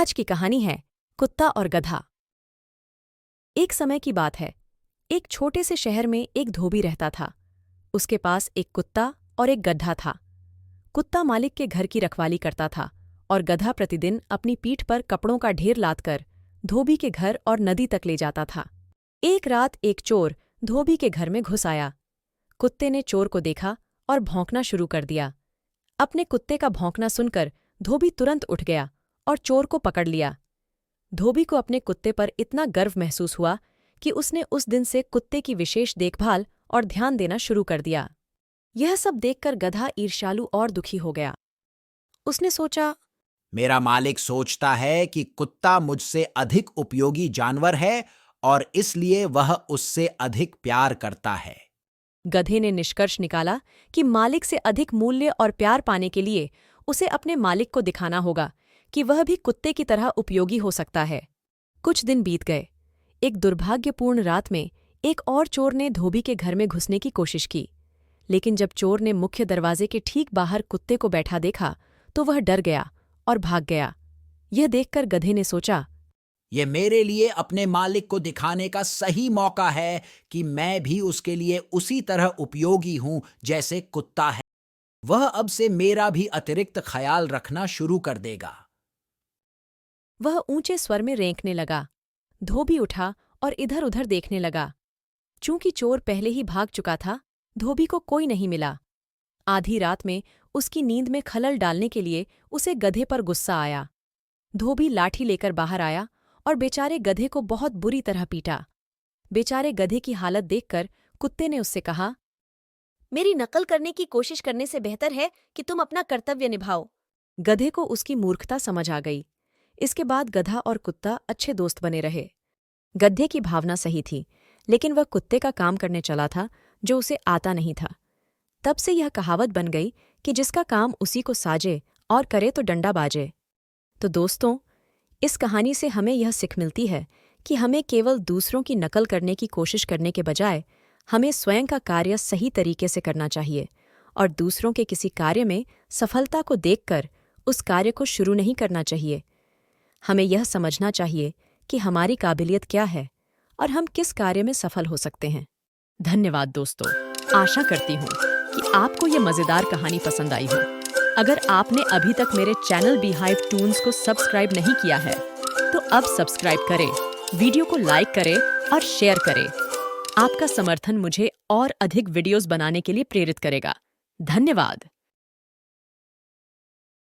आज की कहानी है कुत्ता और गधा। एक समय की बात है। एक छोटे से शहर में एक धोबी रहता था। उसके पास एक कुत्ता और एक गधा था। कुत्ता मालिक के घर की रखवाली करता था और गधा प्रतिदिन अपनी पीठ पर कपड़ों का ढेर लादकर धोबी के घर और नदी तक ले जाता था। एक रात एक चोर धोबी के घर में घुस आया। कुत्ते ने चोर को देखा और भौंकना शुरू कर दिया। अपने कुत्ते का भौंकना सुनकर धोबी तुरंत उठ गया और चोर को पकड़ लिया। धोबी को अपने कुत्ते पर इतना गर्व महसूस हुआ कि उसने उस दिन से कुत्ते की विशेष देखभाल और ध्यान देना शुरू कर दिया। यह सब देखकर गधा ईर्ष्यालु और दुखी हो गया। उसने सोचा, मेरा मालिक सोचता है कि कुत्ता मुझसे अधिक उपयोगी जानवर है और इसलिए वह उससे अधिक प्यार करता है। गधे ने निष्कर्ष निकाला कि मालिक से अधिक मूल्य और प्यार पाने के लिए उसे अपने मालिक को दिखाना होगा कि वह भी कुत्ते की तरह उपयोगी हो सकता है। कुछ दिन बीत गए। एक दुर्भाग्यपूर्ण रात में एक और चोर ने धोबी के घर में घुसने की कोशिश की, लेकिन जब चोर ने मुख्य दरवाजे के ठीक बाहर कुत्ते को बैठा देखा तो वह डर गया और भाग गया। यह देखकर गधे ने सोचा, यह मेरे लिए अपने मालिक को दिखाने का सही मौका है कि मैं भी उसके लिए उसी तरह उपयोगी हूं जैसे कुत्ता है। वह अब से मेरा भी अतिरिक्त ख्याल रखना शुरू कर देगा। वह ऊंचे स्वर में रेंकने लगा। धोबी उठा और इधर-उधर देखने लगा। चूंकि चोर पहले ही भाग चुका था, धोबी को कोई नहीं मिला। आधी रात में उसकी नींद में खलल डालने के लिए उसे गधे पर गुस्सा आया। धोबी लाठी लेकर बाहर आया और बेचारे गधे को बहुत बुरी तरह पीटा। बेचारे गधे की हालत देखकर कुत्ते ने उससे कहा, मेरी नकल करने की कोशिश करने से बेहतर है कि तुम अपना कर्तव्य निभाओ। गधे को उसकी मूर्खता समझ आ गई। इसके बाद गधा और कुत्ता अच्छे दोस्त बने रहे। गधे की भावना सही थी, लेकिन वह कुत्ते का काम करने चला था जो उसे आता नहीं था। तब से यह कहावत बन गई कि जिसका काम उसी को साजे और करे तो डंडा बाजे। तो दोस्तों, इस कहानी से हमें यह सीख मिलती है कि हमें केवल दूसरों की नकल करने की कोशिश करने के बजाय हमें स्वयं का कार्य सही तरीके से करना चाहिए और दूसरों के किसी कार्य में सफलता को देखकर उस कार्य को शुरू नहीं करना चाहिए। हमें यह समझना चाहिए कि हमारी काबिलियत क्या है और हम किस कार्य में सफल हो सकते हैं। धन्यवाद दोस्तों। आशा करती हूँ कि आपको ये मज़ेदार कहानी पसंद आई हो। अगर आपने अभी तक मेरे चैनल बीहाइव टून्स को सब्सक्राइब नहीं किया है तो अब सब्सक्राइब करें, वीडियो को लाइक करें और शेयर करें। आपका समर्थन मुझे और अधिक वीडियोस बनाने के लिए प्रेरित करेगा। धन्यवाद।